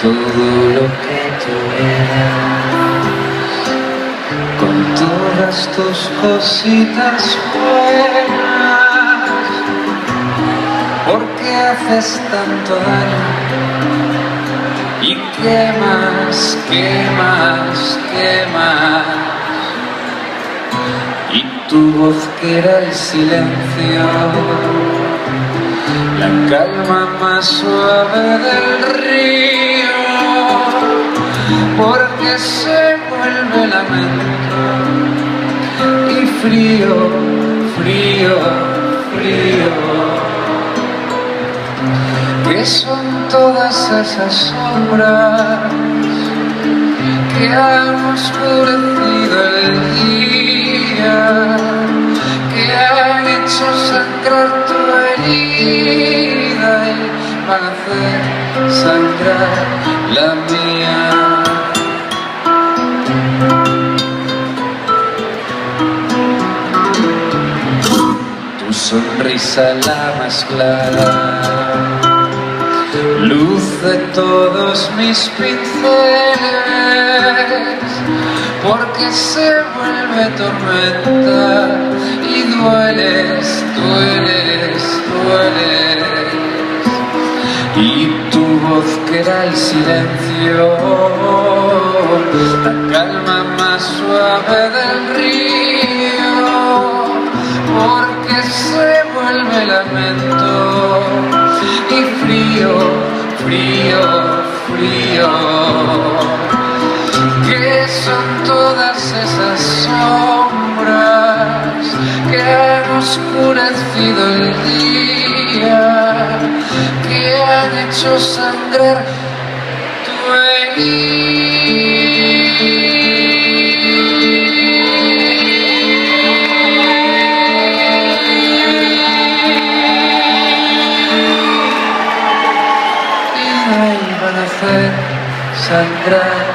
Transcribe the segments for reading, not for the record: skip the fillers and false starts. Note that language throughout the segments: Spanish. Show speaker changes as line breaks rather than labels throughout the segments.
todo lo que tú eras, con todas tus cositas buenas. ¿Por qué haces tanto daño? ¿Y qué más, qué más, qué más? Y tu voz que era el silencio, la calma más suave del río, porque se vuelve lamento y frío, frío, frío. ¿Qué son todas esas sombras que han oscurecido el día, que han hecho sangrar tu herida y van a hacer sangrar la mía? Tu sonrisa la más clara, luz de todos mis pinceles, porque se vuelve tormenta y dueles, dueles, dueles. Y tu voz que era el silencio, la calma más suave del río, porque se vuelve lamento y frío, frío, frío. ¿Qué son todas esas sombras que han oscurecido el día, que han hecho sangrar tu van a hacer sangrar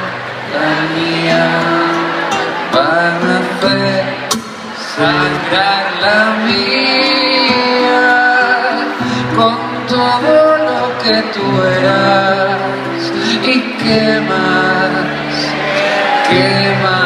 la mía, van a hacer sangrar la mía, con todo lo que tú eras. ¿Y qué más? ¿Qué más?